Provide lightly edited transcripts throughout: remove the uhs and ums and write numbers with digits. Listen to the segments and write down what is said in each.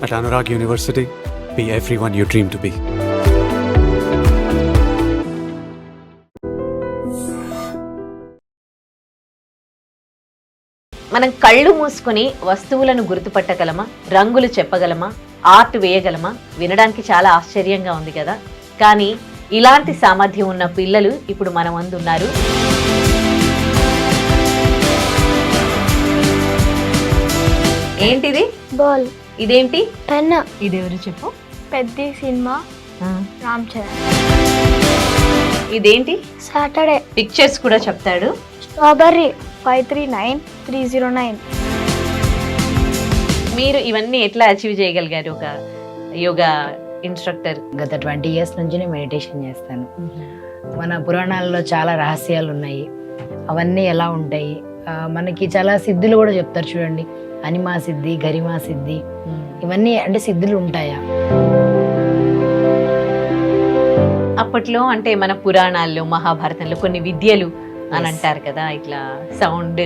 At Anurag University, be everyone you dream to be. మనం కళ్ళు మూసుకొని వస్తువులను గుర్తుపట్టగలమా, రంగులు చెప్పగలమా, ఆర్ట్ వేయగలమా? వినడానికి చాలా ఆశ్చర్యంగా ఉంది కదా. కానీ ఇలాంటి సామర్థ్యం ఉన్న పిల్లలు ఇప్పుడు మన ముందు ఉన్నారు. ఏంటిది? బాల్. ఇదేంటి? పెన్. ఇదెవరు చెప్పు? పెద్ద సినిమా రామ్ చరణ్. ఇదేంటి? సాటర్డే. పిక్చర్స్ కూడా చెప్తాడు. స్ట్రాబెర్రీ 539309. మీరు ఇవన్నీ ఎట్లా అచీవ్ చేయగలిగారు ఒక యోగా ఇన్స్ట్రక్టర్? గత 20 years నుంచి నేను మెడిటేషన్ చేస్తాను. మన పురాణాల్లో చాలా రహస్యాలు ఉన్నాయి. అవన్నీ ఎలా ఉంటాయి, మనకి చాలా సిద్ధులు కూడా చెప్తారు చూడండి. అనిమా సిద్ధి, గరిమా సిద్ధి, ఇవన్నీ అంటే సిద్ధులు ఉంటాయా? అప్పట్లో అంటే మన పురాణాల్లో, మహాభారతంలో కొన్ని విద్యలు అని అంటారు కదా, ఇట్లా సౌండ్,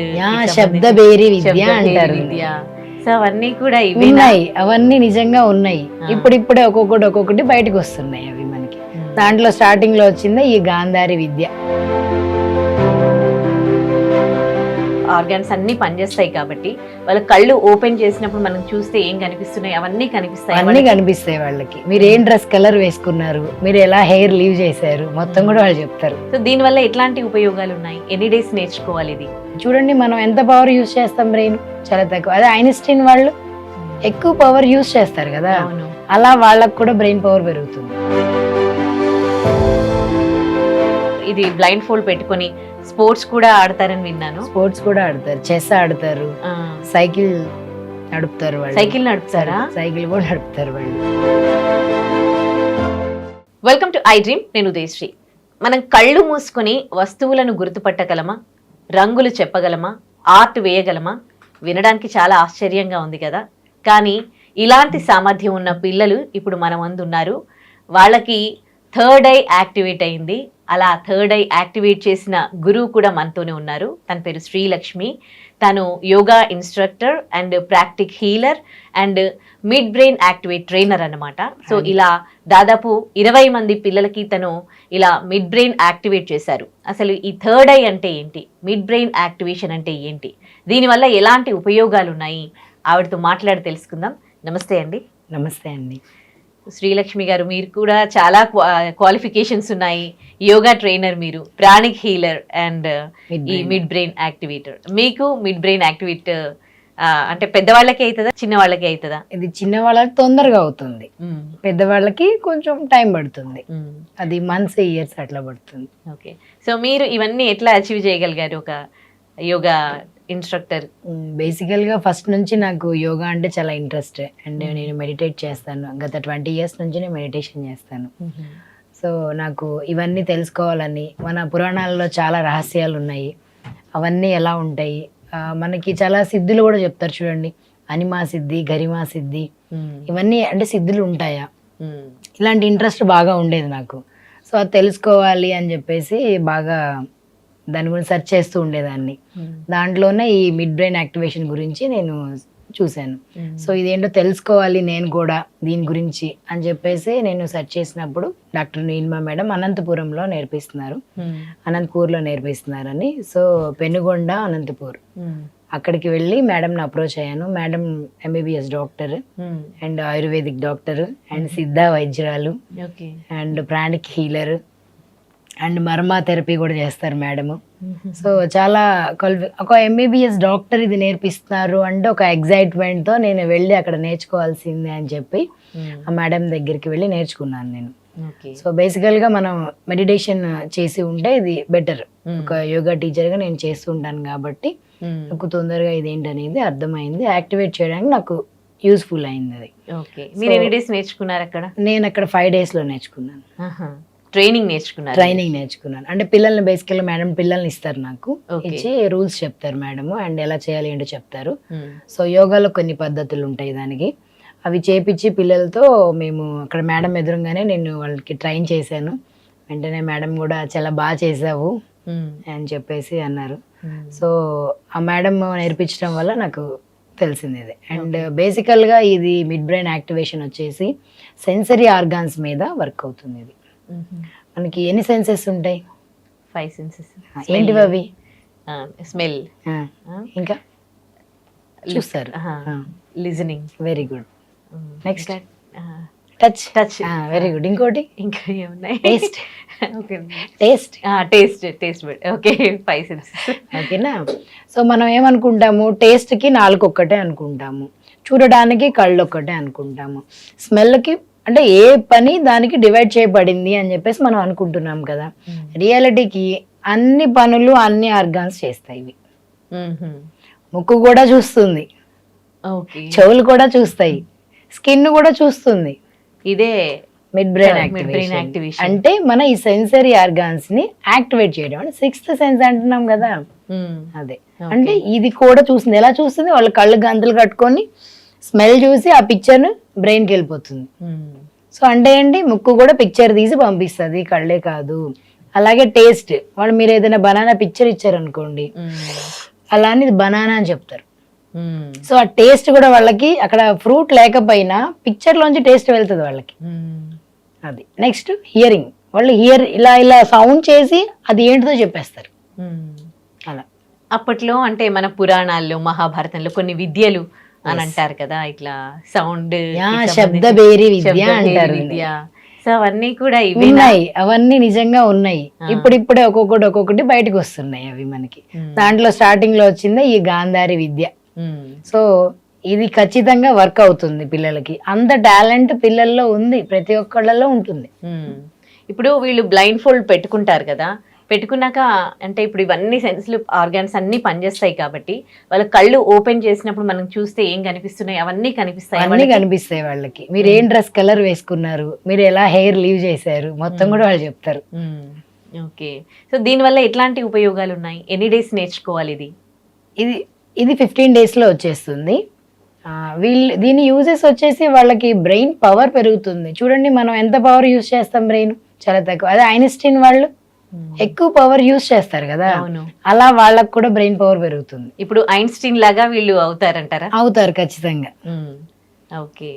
శబ్ద బేరి విద్య అంటారు. సో అవన్నీ కూడా ఉన్నాయి, అవన్నీ నిజంగా ఉన్నాయి. ఇప్పుడిప్పుడే ఒక్కొక్కటి బయటకు వస్తున్నాయి అవి మనకి. దాంట్లో స్టార్టింగ్ లో వచ్చింది ఈ గాంధారి విద్య. ఆర్గాన్స్ అన్ని పనిచేస్తాయి కాబట్టి వాళ్ళ కళ్ళు ఓపెన్ చేసినప్పుడు మనం చూస్తే ఏం కనిపిస్తున్నాయి, అవన్నీ కనిపిస్తాయి. అన్ని కనిపిస్తాయి వాళ్ళకి. మీరు ఏం డ్రెస్ కలర్ వేసుకున్నారు, మీరు ఎలా హెయిర్ లీవ్ చేశారు, మొత్తం కూడా వాళ్ళు చెప్తారు. సో దీని వల్ల ఎట్లాంటి ఉపయోగాలు ఉన్నాయి? ఎన్ని డేస్ నేర్చుకోవాలి ఇది? చూడండి, మనం ఎంత పవర్ యూజ్ చేస్తాం బ్రెయిన్ చాలా తక్కువ. అదే ఐన్స్టీన్ వాళ్ళు ఎక్కువ పవర్ యూజ్ చేస్తారు కదా, అలా వాళ్ళకు కూడా బ్రెయిన్ పవర్ పెరుగుతుంది. ఇది బ్లైండ్ ఫోల్డ్ పెట్టుకొని స్పోర్ట్స్ కూడా ఆడతారని విన్నాను. స్పోర్ట్స్ కూడా ఆడతారు, చెస్ ఆడతారు, సైకిల్ నడుపుతారు వాళ్ళు. సైకిల్ నడుపుతారా? సైకిల్ కూడా నడుపుతారు వాళ్ళు. Welcome to I dream. నేను ఉదయశ్రీ. మనం కళ్ళు మూసుకొని వస్తువులను గుర్తుపట్టగలమా, రంగులు చెప్పగలమా, ఆర్ట్ వేయగలమా? వినడానికి చాలా ఆశ్చర్యంగా ఉంది కదా. కానీ ఇలాంటి సామర్థ్యం ఉన్న పిల్లలు ఇప్పుడు మన ముందు ఉన్నారు. వాళ్ళకి థర్డ్ ఐ యాక్టివేట్ అయింది. అలా థర్డ్ ఐ యాక్టివేట్ చేసిన గురువు కూడా మనతోనే ఉన్నారు. తన పేరు శ్రీలక్ష్మి. తను yoga instructor and pranic healer and mid brain activate trainer అన్నమాట. సో ఇలా దాదాపు 20 మంది పిల్లలకి తను ఇలా మిడ్ బ్రెయిన్ యాక్టివేట్ చేశారు. అసలు ఈ థర్డ్ ఐ అంటే ఏంటి, మిడ్ బ్రెయిన్ యాక్టివేషన్ అంటే ఏంటి, దీనివల్ల ఎలాంటి ఉపయోగాలు ఉన్నాయి, ఆవిడతో మాట్లాడి తెలుసుకుందాం. నమస్తే అండి. నమస్తే అండి. శ్రీలక్ష్మి గారు, మీరు కూడా చాలా క్వాలిఫికేషన్స్ ఉన్నాయి. యోగా ట్రైనర్, మీరు ప్రాణిక్ హీలర్ అండ్ ఈ మిడ్ బ్రెయిన్ యాక్టివేటర్. మీకు మిడ్ బ్రెయిన్ యాక్టివేట్ అంటే పెద్దవాళ్ళకి అవుతుందా, చిన్న వాళ్ళకి అవుతుందా? ఇది చిన్న వాళ్ళకి తొందరగా అవుతుంది, పెద్దవాళ్ళకి కొంచెం టైం పడుతుంది. అది మంత్స్, ఇయర్స్ అట్లా పడుతుంది. ఓకే. సో మీరు ఇవన్నీ ఎట్లా అచీవ్ చేయగలిగారు ఒక యోగా ఇన్స్ట్రక్టర్? బేసికల్ గా ఫస్ట్ నుంచి నాకు యోగా అంటే చాలా ఇంట్రెస్ట్ అండ్ నేను మెడిటేట్ చేస్తాను. గత 20 years నుంచి నేను మెడిటేషన్ చేస్తాను. సో నాకు ఇవన్నీ తెలుసుకోవాలని, మన పురాణాల్లో చాలా రహస్యాలు ఉన్నాయి. అవన్నీ ఎలా ఉంటాయి, మనకి చాలా సిద్ధులు కూడా చెప్తారు చూడండి. అనిమా సిద్ధి, గరిమా సిద్ధి, ఇవన్నీ అంటే సిద్ధులు ఉంటాయా, ఇలాంటి ఇంట్రెస్ట్ బాగా ఉండేది నాకు. సో అది తెలుసుకోవాలి అని చెప్పేసి బాగా దాని గురించి సెర్చ్ చేస్తూ ఉండేదాన్ని. దాంట్లోనే ఈ మిడ్ బ్రెయిన్ యాక్టివేషన్ గురించి నేను చూశాను. సో ఇదేంటో తెలుసుకోవాలి నేను కూడా దీని గురించి అని చెప్పేసి నేను సెర్చ్ చేసినప్పుడు డాక్టర్ నీలిమా మేడం అనంతపురంలో నేర్పిస్తున్నారు, అనంతపూర్లో నేర్పిస్తున్నారని. సో పెనుగొండ, అనంతపూర్, అక్కడికి వెళ్ళి మేడంని అప్రోచ్ అయ్యాను. Madam MBBS doctor and ayurvedic doctor and Siddha వైద్యురాలు and pranic healer and marma therapy కూడా చేస్తారు మేడము. సో చాలా ఒక MBBS డాక్టర్ ఇది నేర్పిస్తున్నారు అంటే ఒక ఎగ్జైట్మెంట్తో నేను వెళ్ళి అక్కడ నేర్చుకోవాల్సిందే అని చెప్పి ఆ మేడం దగ్గరికి వెళ్ళి నేర్చుకున్నాను నేను. సో బేసికల్గా మనం మెడిటేషన్ చేసి ఉంటే ఇది బెటర్. ఒక యోగా టీచర్గా నేను చేస్తూ ఉంటాను కాబట్టి నాకు తొందరగా ఇదేంటనేది అర్థమైంది. యాక్టివేట్ చేయడానికి నాకు యూస్ఫుల్ అయింది అది. మీరు ఎన్ని డేస్ నేర్చుకున్నారు అక్కడ? నేను అక్కడ 5 daysలో నేర్చుకున్నాను. ట్రైనింగ్ నేర్చుకున్నాను. అంటే పిల్లల్ని బేసికల్గా మేడం పిల్లల్ని ఇస్తారు, నాకు ఇచ్చి రూల్స్ చెప్తారు మేడం అండ్ ఎలా చేయాలి ఏంటో చెప్తారు. సో యోగాలో కొన్ని పద్ధతులు ఉంటాయి దానికి, అవి చేపించి పిల్లలతో మేము అక్కడ మేడం ఎదురుగానే నేను వాళ్ళకి ట్రైన్ చేశాను. వెంటనే మేడం కూడా చాలా బాగా చేసావు అని చెప్పేసి అన్నారు. సో ఆ మేడం నేర్పించడం వల్ల నాకు తెలిసింది ఇది. అండ్ బేసికల్గా ఇది మిడ్ బ్రెయిన్ యాక్టివేషన్ వచ్చేసి సెన్సరీ ఆర్గాన్స్ మీద వర్క్ అవుతుంది. ఇది మనకి ఎన్ని సెన్సెస్ ఉంటాయి? 5 సెన్సెస్. ఏంటివి అవి? స్మెల్, ఇంకా చూస్తారు, listening. Very good. Next touch. Touch, very good. ఇంకోటి ఇంకా ఏమున్నాయి? Taste. Okay, taste taste bud. Okay, 5 senses. ఓకేనా? సో మనం ఏమనుకుంటాము, టేస్ట్కి నాలుగు ఒక్కటే అనుకుంటాము, చూడడానికి కళ్ళు ఒక్కటే అనుకుంటాము, స్మెల్కి అంటే ఏ పని దానికి డివైడ్ చేయబడింది అని చెప్పేసి మనం అనుకుంటున్నాం కదా. రియాలిటీకి అన్ని పనులు అన్ని ఆర్గాన్స్ చేస్తాయి ఇవి. ముక్కు కూడా చూస్తుంది, చెవులు కూడా చూస్తాయి, స్కిన్ కూడా చూస్తుంది. ఇదే మిడ్ బ్రెయిన్ యాక్టివేషన్ అంటే మన ఈ సెన్సరీ ఆర్గాన్స్ ని యాక్టివేట్ చేయడం. అంటే 6th సెన్స్ అంటున్నాం కదా, అదే. అంటే ఇది కూడా చూస్తుంది. ఎలా చూస్తుంది? వాళ్ళ కళ్ళు గంతులు కట్టుకొని స్మెల్ చూసి ఆ పిక్చర్ బ్రెయిన్కి వెళ్ళిపోతుంది. సో అంటే ఏంటి, ముక్కు కూడా పిక్చర్ తీసి పంపిస్తుంది, కళ్ళే కాదు. అలాగే టేస్ట్, వాళ్ళు మీరు ఏదైనా బనానా పిక్చర్ ఇచ్చారనుకోండి, అలా అని ఇది బనానా అని చెప్తారు. సో ఆ టేస్ట్ కూడా వాళ్ళకి అక్కడ ఫ్రూట్ లేకపోయినా పిక్చర్ లోంచి టేస్ట్ వెళ్తుంది వాళ్ళకి. అది. నెక్స్ట్ హియరింగ్, వాళ్ళు ఇలా ఇలా సౌండ్ చేసి అది ఏంటిదో చెప్పేస్తారు. అలా అప్పట్లో అంటే మన పురాణాల్లో మహాభారతంలో కొన్ని విద్యలు అని అంటారు కదా, ఇట్లా సౌండ్, శబ్ద బేరి విద్య అంటారు. సో అవన్నీ కూడా ఉన్నాయి, అవన్నీ నిజంగా ఉన్నాయి. ఇప్పుడిప్పుడే ఒక్కొక్కటి బయటకు వస్తున్నాయి అవి మనకి. దాంట్లో స్టార్టింగ్ లో వచ్చిందే ఈ గాంధారి విద్య. సో ఇది ఖచ్చితంగా వర్క్ అవుతుంది పిల్లలకి. అంత టాలెంట్ పిల్లల్లో ఉంది, ప్రతి ఒక్కళ్ళలో ఉంటుంది. ఇప్పుడు వీళ్ళు బ్లైండ్ ఫోల్డ్ పెట్టుకుంటారు కదా, పెట్టుకున్నాక అంటే ఇప్పుడు ఇవన్నీ సెన్సిటివ్ ఆర్గాన్స్ అన్ని పనిచేస్తాయి కాబట్టి వాళ్ళ కళ్ళు ఓపెన్ చేసినప్పుడు మనం చూస్తే ఏం కనిపిస్తున్నాయి, అవన్నీ కనిపిస్తాయి. అన్ని కనిపిస్తాయి వాళ్ళకి. మీరు ఏం డ్రెస్ కలర్ వేసుకున్నారు, మీరు ఎలా హెయిర్ లీవ్ చేశారు, మొత్తం కూడా వాళ్ళు చెప్తారు. ఓకే. సో దీనివల్ల ఎట్లాంటి ఉపయోగాలు ఉన్నాయి? ఎన్ని డేస్ నేర్చుకోవాలి ఇది? ఇది 15 days లో వచ్చేస్తుంది. దీని యూజెస్ వచ్చేసి వాళ్ళకి బ్రెయిన్ పవర్ పెరుగుతుంది. చూడండి, మనం ఎంత పవర్ యూజ్ చేస్తాం, బ్రెయిన్ చాలా తక్కువ. అదే ఐన్స్టీన్ వాళ్ళు ఎక్కువ పవర్ యూజ్ చేస్తారు కదా, అలా వాళ్ళకు కూడా బ్రెయిన్ పవర్ పెరుగుతుంది. ఇప్పుడు ఐన్స్టీన్ లాగా వీళ్ళు అవుతారంటారా? అవుతారు ఖచ్చితంగా. ఓకే.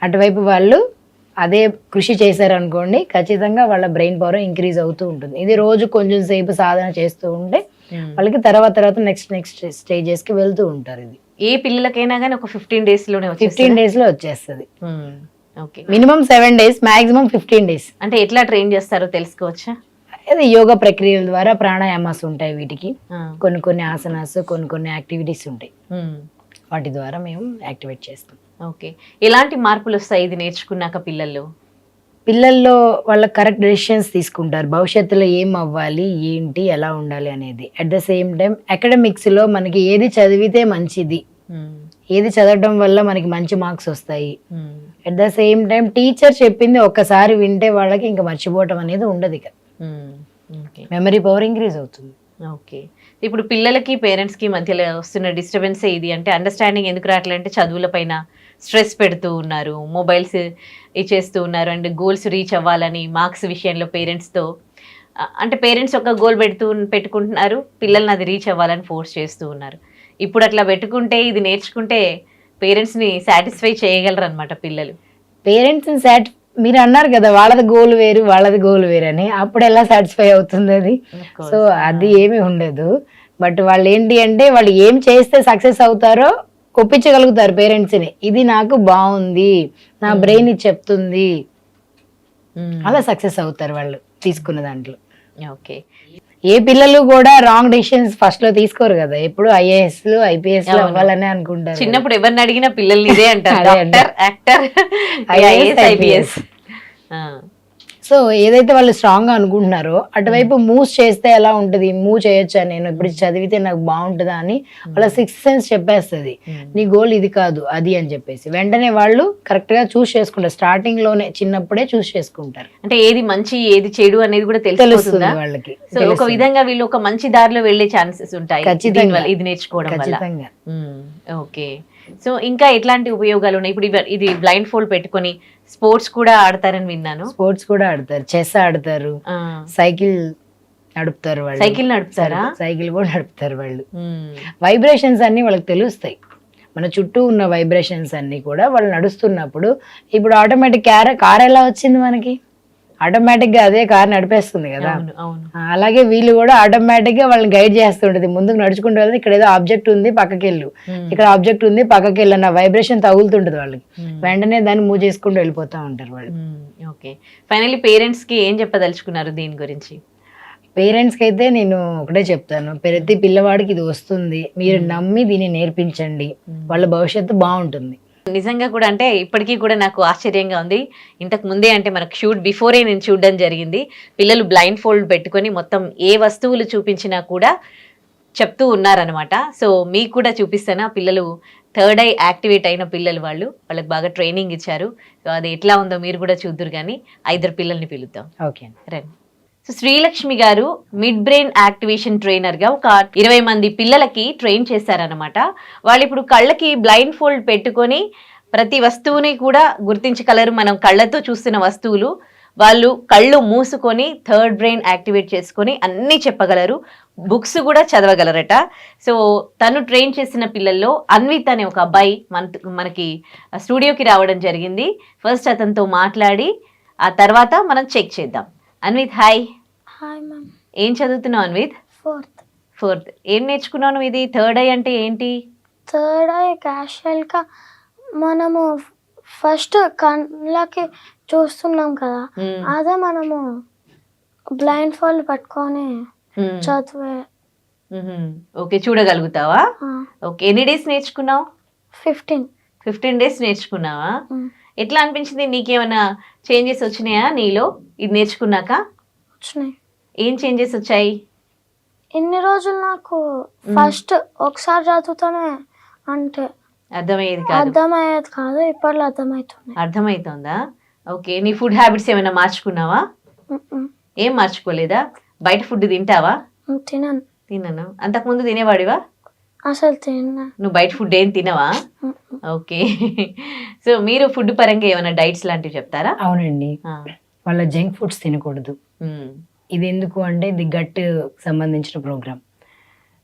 అటువైపు వాళ్ళు అదే కృషి చేశారనుకోండి, ఖచ్చితంగా వాళ్ళ బ్రెయిన్ పవర్ ఇంక్రీజ్ అవుతూ ఉంటుంది. ఇది రోజు కొంచెం సేపు సాధన చేస్తూ ఉంటే వాళ్ళకి తర్వాత నెక్స్ట్ స్టేజెస్ కి వెళ్తూ ఉంటారు. ఇది ఏ పిల్లలకైనా కానీ ఒక 15 days లోనే 15 days లో వచ్చేస్తుంది. Okay. Minimum 7 days, maximum 15 days. అంటే ఎట్లా ట్రైన్ చేస్తారో తెలుసుకోవచ్చా? అదే యోగా ప్రక్రియల ద్వారా ప్రాణాయామాస్ ఉంటాయి వీటికి, కొన్ని ఆసనాస్, కొన్ని యాక్టివిటీస్ ఉంటాయి, వాటి ద్వారా మేము యాక్టివేట్ చేస్తాం. ఓకే. ఎలాంటి మార్పులు వస్తాయి ఇది నేర్చుకున్నాక పిల్లల్లో వాళ్ళ కరెక్ట్ డెసిషన్స్ తీసుకుంటారు. భవిష్యత్తులో ఏం అవ్వాలి, ఏంటి, ఎలా ఉండాలి అనేది. అట్ ద సేమ్ టైం అకాడమిక్స్లో మనకి ఏది చదివితే మంచిది, ఏది చదవడం వల్ల మనకి మంచి మార్క్స్ వస్తాయి. At the same time teacher చెప్పింది ఒక్కసారి వింటే వాళ్ళకి ఇంకా మర్చిపోవటం అనేది ఉండదు. ఇక మెమరీ పవర్ ఇంక్రీజ్ అవుతుంది. ఓకే. ఇప్పుడు పిల్లలకి పేరెంట్స్కి మధ్యలో వస్తున్న డిస్టర్బెన్సే ఇది. అంటే అండర్స్టాండింగ్ ఎందుకు రావట్లేదంటే చదువుల పైన స్ట్రెస్ పెడుతూ ఉన్నారు, మొబైల్స్ ఇచ్చేస్తూ ఉన్నారు, అండ్ గోల్స్ రీచ్ అవ్వాలని మార్క్స్ విషయంలో పేరెంట్స్తో అంటే పేరెంట్స్ ఒక గోల్ పెట్టుకుంటున్నారు, పిల్లల్ని అది రీచ్ అవ్వాలని ఫోర్స్ చేస్తూ ఉన్నారు. ఇప్పుడు అట్లా పెట్టుకుంటే ఇది నేర్చుకుంటే పేరెంట్స్ని సాటిస్ఫై చేయగలరు అనమాట పిల్లలు. పేరెంట్స్ని మీరు అన్నారు కదా, వాళ్ళది గోల్ వేరు అని, అప్పుడు ఎలా సాటిస్ఫై అవుతుంది అది? సో అది ఏమీ ఉండదు. బట్ వాళ్ళు ఏంటి అంటే వాళ్ళు ఏం చేస్తే సక్సెస్ అవుతారో ఒప్పించగలుగుతారు పేరెంట్స్ని. ఇది నాకు బాగుంది, నా బ్రెయిన్ ఇది చెప్తుంది, అలా సక్సెస్ అవుతారు వాళ్ళు తీసుకున్న దాంట్లో. ఓకే. ఏ పిల్లలు కూడా రాంగ్ డెసిషన్స్ ఫస్ట్ లో తీసుకోరు కదా, ఎప్పుడు ఐఏఎస్ IPS అవ్వాలని అనుకుంటారు. చిన్నప్పుడు ఎవరిని అడిగినా పిల్లల్ని ఇదే అంటారు, యాక్టర్, IAS IPS. సో ఏదైతే వాళ్ళు స్ట్రాంగ్ గా అనుకుంటున్నారో అటువైపు మూవ్ చేస్తే ఎలా ఉంటది, మూవ్ చేయొచ్చా, నేను ఇప్పుడు చదివితే నాకు బాగుంటుందా అని వాళ్ళ 6th సెన్స్ చెప్పేస్తుంది. నీ గోల్ ఇది కాదు అది అని చెప్పేసి వెంటనే వాళ్ళు కరెక్ట్ గా చూస్ చేసుకుంటారు. స్టార్టింగ్ లోనే చిన్నప్పుడే చూస్ చేసుకుంటారు. అంటే ఏది మంచి ఏది చెడు అనేది కూడా తెలుస్తుంది వాళ్ళకి. సో ఒక విధంగా వీళ్ళు ఒక మంచి దారిలో వెళ్లే ఛాన్సెస్ ఉంటాయి ఖచ్చితంగా ఇది నేర్చుకోవడం వల్ల. ఓకే. సో ఇంకా ఎట్లాంటి ఉపయోగాలు ఉన్నాయి? ఇప్పుడు ఇది బ్లైండ్ ఫోల్డ్ పెట్టుకొని స్పోర్ట్స్ కూడా ఆడతారని విన్నాను. స్పోర్ట్స్ కూడా ఆడతారు, చెస్ ఆడతారు, సైకిల్ నడుపుతారు వాళ్ళు. సైకిల్ నడుపుతారా? సైకిల్ కూడా నడుపుతారు వాళ్ళు. వైబ్రేషన్స్ అన్ని వాళ్ళకి తెలుస్తాయి. మన చుట్టూ ఉన్న వైబ్రేషన్స్ అన్నీ కూడా వాళ్ళు నడుస్తున్నప్పుడు ఇప్పుడు ఆటోమేటిక్ కార్ ఎలా వచ్చింది మనకి, ఆటోమేటిక్గా అదే కార్ నడిపేస్తుంది కదా. అవును అవును అలాగే వీళ్ళు కూడా ఆటోమేటిక్గా వాళ్ళని గైడ్ చేస్తుంటది, ముందుకు నడుచుకుంటూ వెళ్తే ఇక్కడ ఏదో ఆబ్జెక్ట్ ఉంది పక్కకి వెళ్ళు, ఇక్కడ ఆబ్జెక్ట్ ఉంది పక్కకి వెళ్ళు అన్న వైబ్రేషన్ తగులుతుంటది వాళ్ళకి, వెంటనే దాన్ని మూవ్ చేసుకుంటూ వెళ్ళిపోతూ ఉంటారు వాళ్ళు. ఓకే, ఫైనల్లీ పేరెంట్స్ కి ఏం చెప్పదలుచుకున్నారు దీని గురించి? పేరెంట్స్కి అయితే నేను ఒకటే చెప్తాను, ప్రతి పిల్లవాడికి ఇది వస్తుంది, మీరు నమ్మి దీన్ని నేర్పించండి, వాళ్ళ భవిష్యత్తు బాగుంటుంది. నిజంగా కూడా అంటే ఇప్పటికీ కూడా నాకు ఆశ్చర్యంగా ఉంది. ఇంతకు ముందే అంటే మనకు షూట్ బిఫోరే నేను చూడడం జరిగింది. పిల్లలు బ్లైండ్ ఫోల్డ్ పెట్టుకొని మొత్తం ఏ వస్తువులు చూపించినా కూడా చెప్తూ ఉన్నారనమాట. సో మీకు కూడా చూపిస్తాను, ఆ పిల్లలు థర్డ్ ఐ యాక్టివేట్ అయిన పిల్లలు, వాళ్ళకి బాగా ట్రైనింగ్ ఇచ్చారు. సో అది ఎట్లా ఉందో మీరు కూడా చూద్దురు, కానీ 5 పిల్లల్ని పిలుద్దాం. ఓకే రండి. సో శ్రీలక్ష్మి గారు మిడ్ బ్రెయిన్ యాక్టివేషన్ ట్రైనర్గా ఒక 20 మంది పిల్లలకి ట్రైన్ చేశారనమాట. వాళ్ళు ఇప్పుడు కళ్ళకి బ్లైండ్ ఫోల్డ్ పెట్టుకొని ప్రతి వస్తువుని కూడా గుర్తించగలరు. మనం కళ్ళతో చూస్తున్న వస్తువులు వాళ్ళు కళ్ళు మూసుకొని థర్డ్ బ్రెయిన్ యాక్టివేట్ చేసుకొని అన్నీ చెప్పగలరు, బుక్స్ కూడా చదవగలరట. సో తను ట్రైన్ చేసిన పిల్లల్లో అన్విత్ అనే ఒక అబ్బాయి మనకి స్టూడియోకి రావడం జరిగింది. ఫస్ట్ అతనితో మాట్లాడి ఆ తర్వాత మనం చెక్ చేద్దాం. అన్విత్ హాయ్. Hi ma'am. ఏం చదువుతున్నావు అన్విత్? 4th. ఏం నేర్చుకున్నావు నువ్వు? ఇది థర్డ్ ఐ అంటే ఏంటి? థర్డ్ ఐ క్యాషువల్గా మనము ఫస్ట్ కళ్ళకి చూస్తున్నాం కదా, అదే మనము బ్లైండ్ ఫోల్డ్ పట్టుకొని చదివే. ఓకే, చూడగలుగుతావా? ఓకే, ఎన్ని డేస్ నేర్చుకున్నావు? 15 డేస్ నేర్చుకున్నావా? ఎట్లా అనిపించింది? నీకేమైనా చేంజెస్ వచ్చినాయా నీలో ఇది నేర్చుకున్నాక? వచ్చినాయి. ఏం చేంజెస్ వచ్చాయి? ఇన్ని రోజులు నాకు ఫస్ట్ ఒకసారి చదువుతానే అంటే అర్థమయ్యేది కాదు, ఇప్పట్లో అర్థమవుతుంది. అర్థమవుతుందా? ఓకే, నీ ఫుడ్ హ్యాబిట్స్ ఏమైనా మార్చుకున్నావా? ఏం మార్చుకోలేదా? బయట ఫుడ్ తింటావా? తినను. అంతకుముందు తినేవాడివా? అసలు తిన్నా. నువ్వు బయట ఫుడ్ ఏం తినవా? ఓకే. సో మీరు ఫుడ్ పరంగా ఏమైనా డైట్స్ లాంటివి చెప్తారా? అవునండి, వాళ్ళ జంక్ ఫుడ్స్ తినకూడదు. ఇది ఎందుకు అంటే ఇది గట్ సంబంధించిన ప్రోగ్రామ్.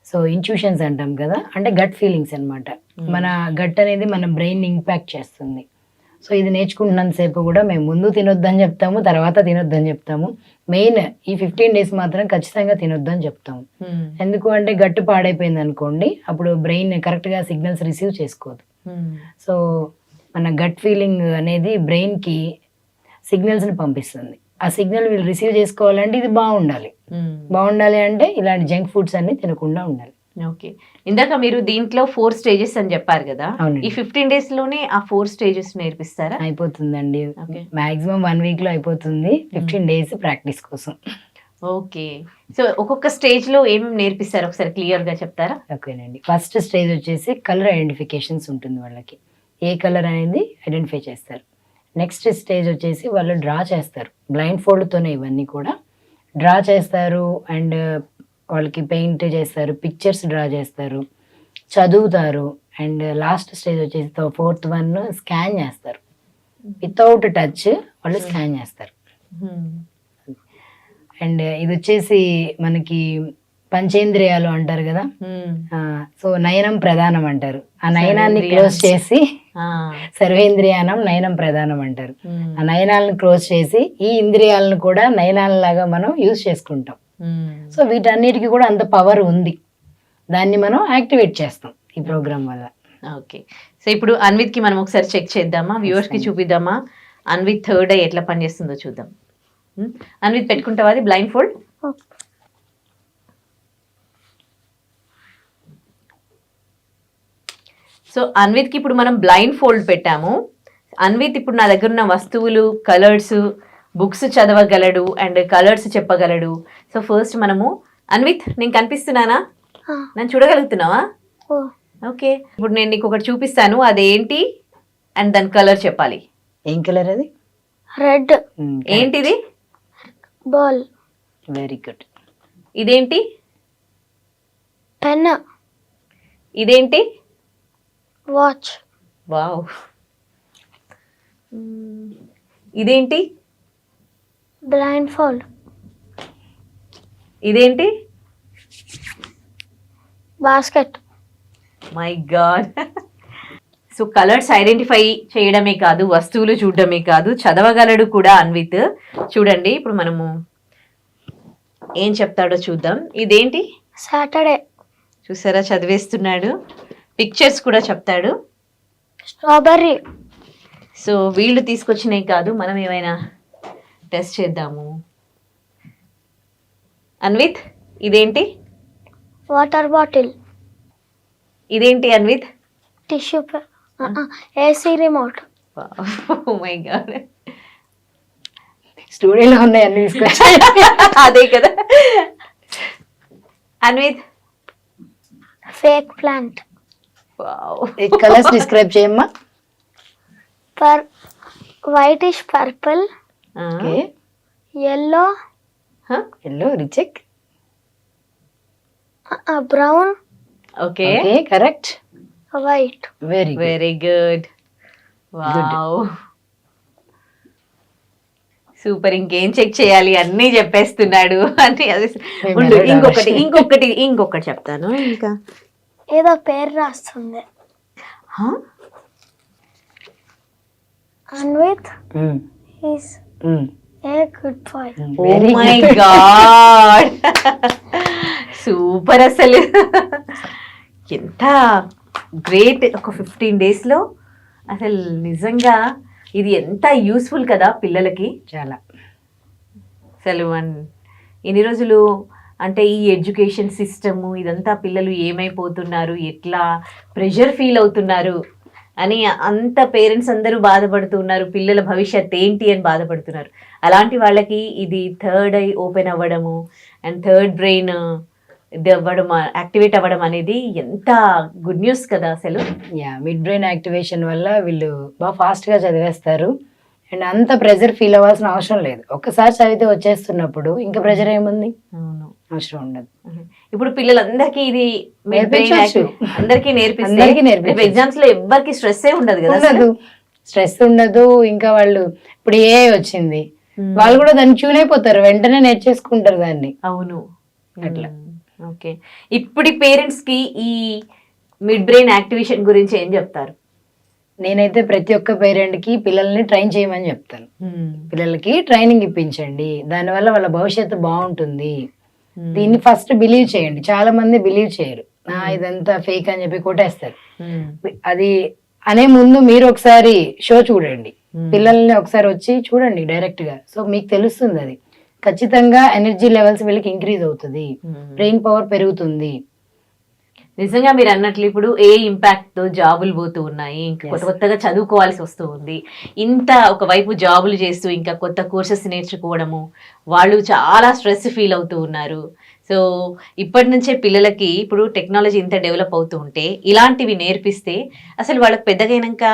సో ఇంట్యూషన్స్ అంటాం కదా, అంటే గట్ ఫీలింగ్స్ అన్నమాట. మన గట్ అనేది మన బ్రెయిన్ ఇంపాక్ట్ చేస్తుంది. సో ఇది నేర్చుకుంటున్నంతసేపు కూడా మేము ముందు తినొద్దని చెప్తాము, తర్వాత తినొద్దని చెప్తాము. మెయిన్ ఈ 15 డేస్ మాత్రం ఖచ్చితంగా తినొద్దని చెప్తాము. ఎందుకు అంటే గట్టు పాడైపోయింది అనుకోండి, అప్పుడు బ్రెయిన్ కరెక్ట్గా సిగ్నల్స్ రిసీవ్ చేసుకోదు. సో మన గట్ ఫీలింగ్ అనేది బ్రెయిన్కి సిగ్నల్స్ని పంపిస్తుంది. ఆ సిగ్నల్ వీళ్ళు రిసీవ్ చేసుకోవాలంటే ఇది బాగుండాలి అంటే ఇలాంటి జంక్ ఫుడ్స్ అన్ని తినకుండా ఉండాలి. ఓకే, ఇందాక మీరు దీంట్లో 4 స్టేజెస్ అని చెప్పారు కదా, ఈ 15 డేస్ లోనే ఆ 4 స్టేజెస్ నేర్పిస్తారా? అయిపోతుందండి, మాక్సిమం 1 వీక్ లో అయిపోతుంది. 15 డేస్ ప్రాక్టీస్ కోసం. ఓకే, సో ఒక్కొక్క స్టేజ్ లో ఏమేమి నేర్పిస్తారు ఒకసారి క్లియర్ గా చెప్తారా? ఓకేనండి, ఫస్ట్ స్టేజ్ వచ్చేసి కలర్ ఐడెంటిఫికేషన్స్ ఉంటుంది. వాళ్ళకి ఏ కలర్ అనేది ఐడెంటిఫై చేస్తారు. నెక్స్ట్ స్టేజ్ వచ్చేసి వాళ్ళు డ్రా చేస్తారు, బ్లైండ్ ఫోల్డ్తోనే ఇవన్నీ కూడా డ్రా చేస్తారు. అండ్ వాళ్ళకి పెయింట్ చేస్తారు, పిక్చర్స్ డ్రా చేస్తారు, చదువుతారు. అండ్ లాస్ట్ స్టేజ్ వచ్చేసి 4th వన్ స్కాన్ చేస్తారు, వితౌట్ టచ్ వాళ్ళు స్కాన్ చేస్తారు. అండ్ ఇది వచ్చేసి మనకి పంచేంద్రియాలు అంటారు కదా, సో నయనం ప్రధానం అంటారు. ఆ నయనాన్ని క్లోజ్ చేసి సర్వేంద్రియానం నయనం ప్రధానం అంటారు. ఆ నయనాలను క్లోజ్ చేసి ఈ ఇంద్రియాలను కూడా నయనాలలాగా మనం యూజ్ చేసుకుంటాం. సో వీటన్నిటికీ కూడా అంత పవర్ ఉంది, దాన్ని మనం యాక్టివేట్ చేస్తాం ఈ ప్రోగ్రామ్ వల్ల. ఓకే, సో ఇప్పుడు అన్విత్ కి మనం ఒకసారి చెక్ చేద్దామా, వ్యూవర్స్ కి చూపిద్దామా అన్విత్ థర్డ్ ఐ ఎట్లా పనిచేస్తుందో చూద్దాం. అన్విత్ పెట్టుకుంటావా అది బ్లైండ్ ఫోల్డ్? సో అన్విత్ కి ఇప్పుడు మనం బ్లైండ్ ఫోల్డ్ పెట్టాము. అన్విత్ ఇప్పుడు నా దగ్గర ఉన్న వస్తువులు, కలర్స్, బుక్స్ చదవగలడు అండ్ కలర్స్ చెప్పగలడు. సో ఫస్ట్ మనము అన్విత్, నేను కనిపిస్తున్నానా? నన్ను చూడగలుగుతున్నావా? ఓకే, ఇప్పుడు నేను నీకు ఒకటి చూపిస్తాను, అదేంటి అండ్ దాని కలర్ చెప్పాలి. ఏం కలర్ అది? రెడ్. ఏంటిది? బాల్. Very good. ఇదేంటి? పెన్. ఇదేంటి? వాచ్. వావ్. ఇదేంటి? Blindfold. ఇదేంటి? Basket. My god. So colours identify చేయడమే కాదు, వస్తువులు చూడడమే కాదు, చదవగలడు కూడా అన్విత్. చూడండి ఇప్పుడు మనము ఏం చెప్తాడో చూద్దాం. ఇదేంటి? సాటర్డే. చూసారా, చదివేస్తున్నాడు. పిక్చర్స్ కూడా చెప్తాడు. స్ట్రాబెర్రీ. సో వీళ్ళు తీసుకొచ్చినవి కాదు, మనం ఏమైనా టెస్ట్ చేద్దాము. అన్విత్ ఇదేంటి? Water bottle. ఇదేంటి Anvith? Tissue AC remote. Oh my god, స్టూడియోలో ఉన్నాయి అన్ని తీసుకొచ్చి. అదే కదా. Anvith? Fake plant. Colours describe చేయమ్మా. Whitish purple, okay, yellow, yellow recheck, brown, okay okay correct, white. Very good. Very good. Wow, super. ఇంకేం చెక్ చేయాలి, అన్నీ చెప్పేస్తున్నాడు. అంటే అది మేము ఉండు, ఎలా ఇంకొకటి చెప్తాను. ఇంకా ఏదో పేరు రాస్తుంది. Anvith is a good boy. Oh my god, super. అసలు ఎంత గ్రేట్. ఒక 15 daysలో అసలు నిజంగా ఇది ఎంత యూస్ఫుల్ కదా పిల్లలకి. చాలా అసలు ఇన్ని రోజులు అంటే ఈ ఎడ్యుకేషన్ సిస్టము ఇదంతా పిల్లలు ఏమైపోతున్నారు, ఎట్లా ప్రెషర్ ఫీల్ అవుతున్నారు అని అంత పేరెంట్స్ అందరూ బాధపడుతున్నారు. పిల్లల భవిష్యత్ ఏంటి అని బాధపడుతున్నారు. అలాంటి వాళ్ళకి ఇది థర్డ్ ఐ ఓపెన్ అవ్వడము అండ్ థర్డ్ బ్రెయిన్ ఇది అవ్వడం, యాక్టివేట్ అవ్వడం అనేది ఎంత గుడ్ న్యూస్ కదా అసలు. మిడ్ బ్రెయిన్ యాక్టివేషన్ వల్ల వీళ్ళు బాగా ఫాస్ట్గా చదివేస్తారు అండ్ అంత ప్రెజర్ ఫీల్ అవ్వాల్సిన అవసరం లేదు. ఒక్కసారి చదివితే వచ్చేస్తున్నప్పుడు ఇంకా ప్రెజర్ ఏముంది, అవును, అవసరం ఉండదు. ఇప్పుడు పిల్లలందరికీ ఇది నేర్పించవచ్చు. అందరికీ అందరికీ నేర్పించవచ్చు. ఎగ్జామ్స్ లో ఎవ్వరికి స్ట్రెస్ ఉండదు కదా అసలు. ఉండదు, స్ట్రెస్ ఉండదు. ఇంకా వాళ్ళు ఇప్పుడు ఏ వచ్చింది, వాళ్ళు కూడా దాన్ని ట్యూన్ అయిపోతారు, వెంటనే నేర్చేసుకుంటారు దాన్ని. అవును, అట్లా. ఓకే, ఇప్పుడు పేరెంట్స్ కి ఈ మిడ్ బ్రెయిన్ యాక్టివేషన్ గురించి ఏం చెప్తారు? నేనైతే ప్రతి ఒక్క పేరెంట్ కి పిల్లల్ని ట్రైన్ చేయమని చెప్తాను. పిల్లలకి ట్రైనింగ్ ఇప్పించండి, దానివల్ల వాళ్ళ భవిష్యత్తు బాగుంటుంది. దీన్ని ఫస్ట్ బిలీవ్ చేయండి. చాలా మంది బిలీవ్ చేయరు, ఇదంతా ఫేక్ అని చెప్పి కొట్టేస్తారు. అది అనే ముందు మీరు ఒకసారి షో చూడండి, పిల్లల్ని ఒకసారి వచ్చి చూడండి డైరెక్ట్ గా. సో మీకు తెలుస్తుంది అది ఖచ్చితంగా ఎనర్జీ లెవెల్స్ వీళ్ళకి ఇంక్రీజ్ అవుతుంది, బ్రెయిన్ పవర్ పెరుగుతుంది. నిజంగా మీరు అన్నట్లు ఇప్పుడు ఏ ఇంపాక్ట్ తో జాబులు పోతూ ఉన్నాయి, ఇంకా కొత్త కొత్తగా చదువుకోవాల్సి వస్తూ ఉంది. ఇంత ఒకవైపు జాబులు చేస్తూ ఇంకా కొత్త కోర్సెస్ నేర్చుకోవడము, వాళ్ళు చాలా స్ట్రెస్ ఫీల్ అవుతూ ఉన్నారు. సో ఇప్పటి నుంచే పిల్లలకి ఇప్పుడు టెక్నాలజీ ఇంత డెవలప్ అవుతూ ఉంటే ఇలాంటివి నేర్పిస్తే అసలు వాళ్ళకి పెద్దగైనాక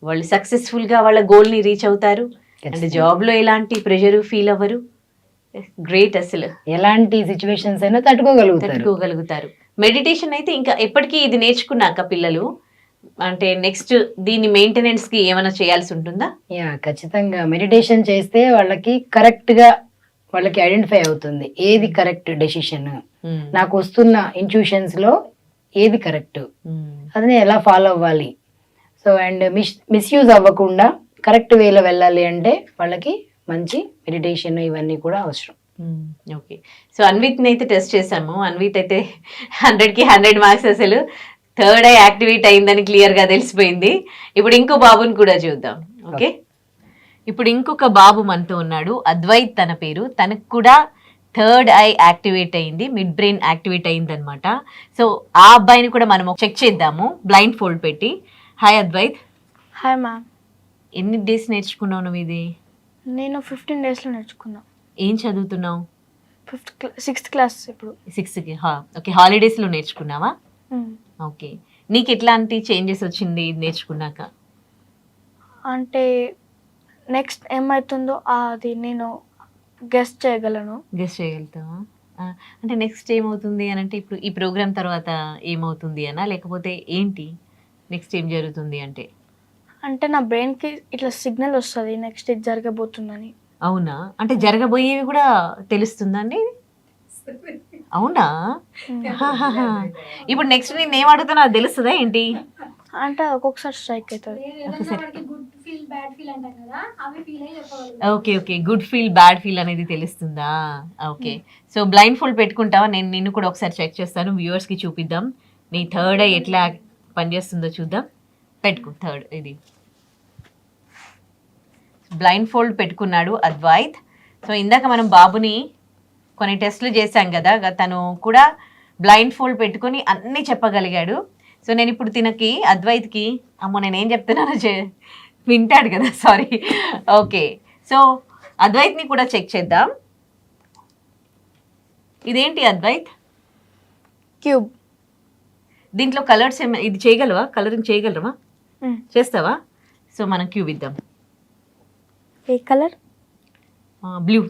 వాళ్ళు సక్సెస్ఫుల్గా వాళ్ళ గోల్ని రీచ్ అవుతారు అండ్ జాబ్లో ఎలాంటి ప్రెషర్ ఫీల్ అవ్వరు. గ్రేట్, అసలు ఎలాంటి సిచ్యువేషన్స్ అయినా తట్టుకోగలుగుతారు. మెడిటేషన్ అయితే ఇంకా ఎప్పటికీ ఇది నేర్చుకున్నాక పిల్లలు అంటే నెక్స్ట్ దీని మెయింటెనెన్స్ కి ఏమైనా చేయాల్సి ఉంటుందా? ఖచ్చితంగా మెడిటేషన్ చేస్తే వాళ్ళకి కరెక్ట్ గా వాళ్ళకి ఐడెంటిఫై అవుతుంది ఏది కరెక్ట్ డెసిషన్, నాకు వస్తున్న ఇంట్యూషన్స్ లో ఏది కరెక్ట్, అది ఎలా ఫాలో అవ్వాలి. సో అండ్ మిస్యూజ్ అవ్వకుండా కరెక్ట్ వేలో వెళ్ళాలి అంటే వాళ్ళకి మంచి మెడిటేషన్ ఇవన్నీ కూడా అవసరం. ఓకే, సో అన్విత్ని అయితే టెస్ట్ చేసాము. అన్విత్ అయితే 100కి 100 మార్క్స్. అసలు థర్డ్ ఐ యాక్టివేట్ అయిందని క్లియర్గా తెలిసిపోయింది. ఇప్పుడు ఇంకో బాబుని కూడా చూద్దాం. ఓకే, ఇప్పుడు ఇంకొక బాబు మనతో ఉన్నాడు, అద్వైత్ తన పేరు. తనకు కూడా థర్డ్ ఐ యాక్టివేట్ అయింది, మిడ్ బ్రెయిన్ యాక్టివేట్ అయింది అనమాట. సో ఆ అబ్బాయిని కూడా మనం చెక్ చేద్దాము బ్లైండ్ ఫోల్డ్ పెట్టి. హాయ్ అద్వైత్. Hi ma'am. ఎన్ని డేస్ నేర్చుకున్నావు నువ్వు ఇది? నేను 15 daysలో నేర్చుకున్నా. ఏం చదువుతున్నావు? 6th class ఇప్పుడు. 6కి. ఓకే, హాలిడేస్లో నేర్చుకున్నావా? ఓకే, నీకు ఎట్లాంటి చేంజెస్ వచ్చింది నేర్చుకున్నాక? అంటే నెక్స్ట్ ఏమవుతుందో అది నేను గెస్ట్ చేయగలను. గెస్ట్ చేయగలుగుతావా? అంటే నెక్స్ట్ ఏమవుతుంది అని అంటే ఇప్పుడు ఈ ప్రోగ్రామ్ తర్వాత ఏమవుతుంది అనా, లేకపోతే ఏంటి నెక్స్ట్ ఏం జరుగుతుంది అంటే? అంటే నా బ్రెయిన్కి ఇట్లా సిగ్నల్ వస్తుంది నెక్స్ట్ ఇది జరగబోతుందని. అవునా? అంటే జరగబోయేవి కూడా తెలుస్తుందండి? అవునా? ఇప్పుడు నెక్స్ట్ నేను ఏం అడుగుతానో అది తెలుస్తుందా ఏంటి? అంటే ఒక్కొక్కసారి స్ట్రైక్ అవుతుంది. Okay okay, good feel bad feel అనేది తెలుస్తుందా? ఓకే, సో బ్లైండ్ ఫోల్డ్ పెట్టుకుంటావా? నేను నిన్ను కూడా ఒకసారి చెక్ చేస్తాను, వ్యూవర్స్ కి చూపిద్దాం నీ థర్డ్ ఐ ఎట్లా పనిచేస్తుందో చూద్దాం. పెట్టుకో థర్డ్, ఇది బ్లైండ్ ఫోల్డ్ పెట్టుకున్నాడు అద్వైత్. సో ఇందాక మనం బాబుని కొన్ని టెస్టులు చేశాం కదా, తను కూడా బ్లైండ్ ఫోల్డ్ పెట్టుకొని అన్నీ చెప్పగలిగాడు. సో నేను ఇప్పుడు తినకి అద్వైత్కి, అమ్మో నేనేం చెప్తున్నానో వింటాడు కదా, సారీ. ఓకే, సో అద్వైత్ని కూడా చెక్ చేద్దాం. ఇదేంటి అద్వైత్? క్యూబ్. దీంట్లో కలర్స్ ఇది చేయగలవా? కలరింగ్ చేయగలవా? చేస్తావా? సో మనం క్యూబ్ ఇద్దాం. ఏ కలర్? బ్లూ.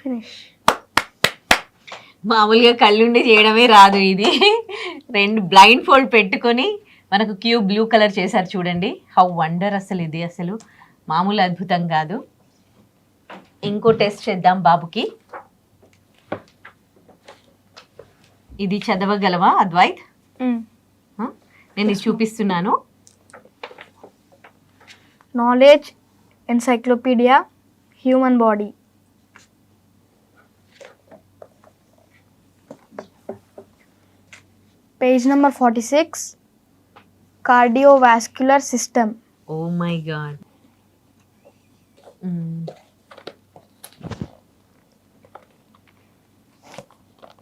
ఫినిష్. మామూలుగా కళ్ళుండి చేయడమే రాదు ఇది. రెండు బ్లైండ్ ఫోల్డ్ పెట్టుకొని మనకు క్యూబ్ బ్లూ కలర్ చేశారు చూడండి. హౌ వండర్ అసలు, ఇది అసలు మామూలు అద్భుతం కాదు. ఇంకో టెస్ట్ చేద్దాం బాబుకి. ఇది చదవగలవా అద్వైత్? నేను ఇది చూపిస్తున్నాను. Knowledge encyclopaedia human body. Page number 46, cardiovascular system. Oh my god.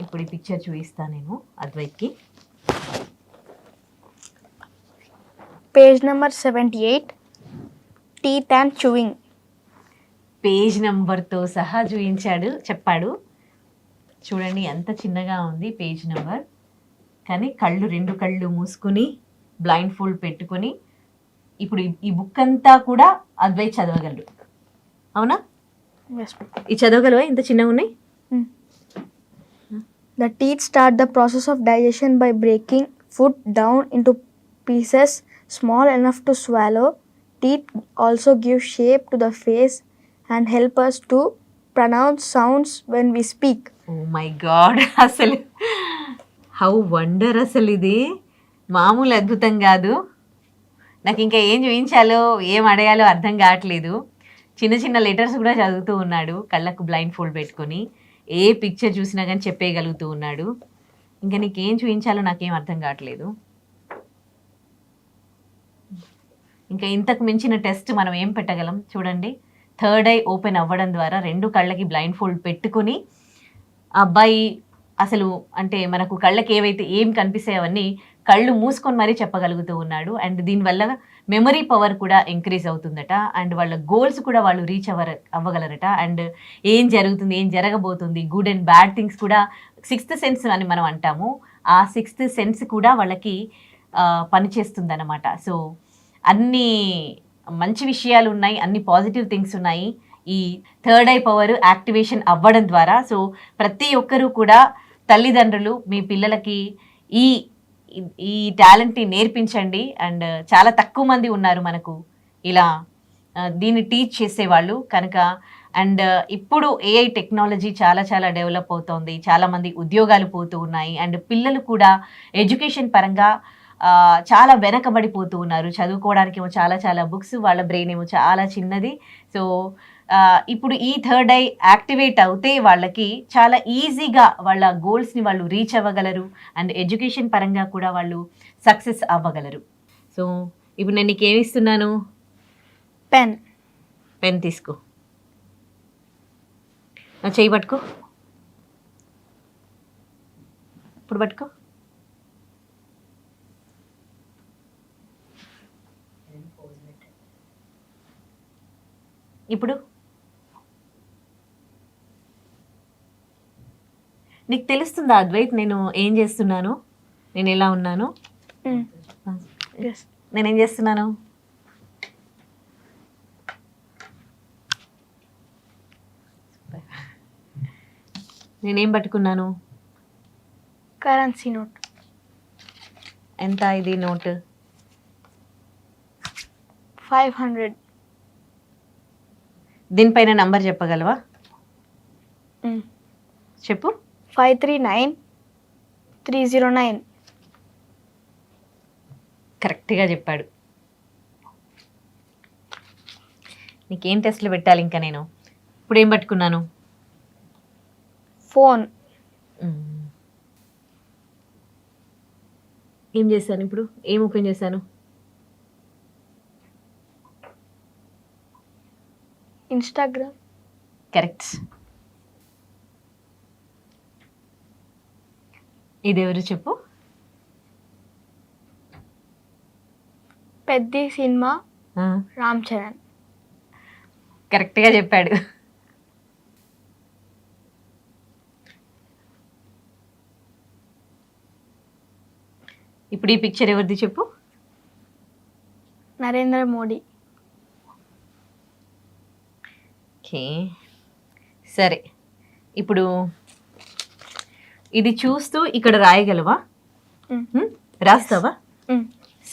ఇప్పుడు ఈ పిక్చర్ చూపిస్తా నేను అద్వైత్కి. Page number 78, teeth and chewing. Page నెంబర్తో సహా చెప్పాడు. చూడండి ఎంత చిన్నగా ఉంది పేజ్ నెంబర్, కానీ రెండు కళ్ళు మూసుకుని బ్లైండ్ ఫోల్డ్ పెట్టుకొని ఇప్పుడు ఈ బుక్ అంతా కూడా అద్వైత్ చదవగలడు. అవునా? ఇది చదవగలవా? ఇంత చిన్నగా ఉన్నాయి. The teeth start the process of digestion by breaking food down into pieces small enough to swallow. Teeth also give shape to the face and help us to pronounce sounds when we speak. Oh my god, అసలు how wonder, అసలు ఇది మామూలు అద్భుతం కాదు. నాకు ఇంకా ఏం చూపించాలో ఏం అడగాలో అర్థం కావట్లేదు. చిన్న చిన్న లెటర్స్ కూడా చదువుతూ ఉన్నాడు కళ్ళకు బ్లైండ్ ఫోల్డ్ పెట్టుకొని. ఏ పిక్చర్ చూసినా కానీ చెప్పేయగలుగుతూ ఉన్నాడు. ఇంకా నీకేం చూపించాలో నాకేం అర్థం కావట్లేదు. ఇంకా ఇంతకు మించిన టెస్ట్ మనం ఏం పెట్టగలం చూడండి. థర్డ్ ఐ ఓపెన్ అవ్వడం ద్వారా రెండు కళ్ళకి బ్లైండ్ ఫోల్డ్ పెట్టుకుని ఆ అబ్బాయి అసలు అంటే మనకు కళ్ళకి ఏం కనిపిస్తాయో అవన్నీ కళ్ళు మూసుకొని మరీ చెప్పగలుగుతూ ఉన్నాడు. అండ్ దీనివల్ల మెమరీ పవర్ కూడా ఇంక్రీజ్ అవుతుందట. అండ్ వాళ్ళ గోల్స్ కూడా వాళ్ళు రీచ్ అవ్వగలరట. అండ్ ఏం జరుగుతుంది, ఏం జరగబోతుంది, గుడ్ అండ్ బ్యాడ్ థింగ్స్ కూడా సిక్స్త్ సెన్స్ అని మనం అంటాము. ఆ సిక్స్త్ సెన్స్ కూడా వాళ్ళకి పనిచేస్తుంది అన్నమాట. సో అన్ని మంచి విషయాలు ఉన్నాయి, అన్ని పాజిటివ్ థింగ్స్ ఉన్నాయి ఈ థర్డ్ ఐ పవర్ యాక్టివేషన్ అవ్వడం ద్వారా. సో ప్రతి ఒక్కరూ కూడా తల్లిదండ్రులు మీ పిల్లలకి ఈ టాలెంట్ని నేర్పించండి. అండ్ చాలా తక్కువ మంది ఉన్నారు మనకు ఇలా దీన్ని టీచ్ చేసేవాళ్ళు కనుక. అండ్ ఇప్పుడు ఏఐ టెక్నాలజీ చాలా చాలా డెవలప్ అవుతోంది, చాలామంది ఉద్యోగాలు పోతూ ఉన్నాయి. అండ్ పిల్లలు కూడా ఎడ్యుకేషన్ పరంగా చాలా వెనకబడిపోతూ ఉన్నారు. చదువుకోవడానికి ఏమో చాలా చాలా బుక్స్, వాళ్ళ బ్రెయిన్ ఏమో చాలా చిన్నది. సో ఇప్పుడు ఈ థర్డ్ ఐ యాక్టివేట్ అవుతే వాళ్ళకి చాలా ఈజీగా వాళ్ళ గోల్స్ని వాళ్ళు రీచ్ అవ్వగలరు. అండ్ ఎడ్యుకేషన్ పరంగా కూడా వాళ్ళు సక్సెస్ అవ్వగలరు. సో ఇప్పుడు నేను నీకు ఏమి ఇస్తున్నాను? పెన్ తీసుకో, నా చెయ్యి పట్టుకో, ఇప్పుడు పట్టుకో. ఇప్పుడు నీకు తెలుస్తుందా అద్వైత్ నేను ఏం చేస్తున్నాను, నేను ఎలా ఉన్నాను, Yes. నేనేం చేస్తున్నాను? నేనేం పట్టుకున్నాను? Currency note. ఎంత ఇది నోట్? 500. దీనిపైన నంబర్ చెప్పగలవా? చెప్పు. 539309. కరెక్ట్గా చెప్పాడు. నీకేం టెస్ట్లు పెట్టాలి ఇంకా నేను? ఇప్పుడు ఏం పట్టుకున్నాను? Phone. ఏం చేశాను ఇప్పుడు? ఏం ఓపెన్ చేశాను? Instagram. కరెక్ట్. ఇది ఎవరు చెప్పు? Peddi Cinema. Ram Charan. కరెక్ట్గా చెప్పాడు. ఇప్పుడు ఈ పిక్చర్ ఎవరిది చెప్పు? Narendra Modi. ఓకే సరే, ఇప్పుడు ఇది చూస్తూ ఇక్కడ రాయగలవా? రాస్తావా?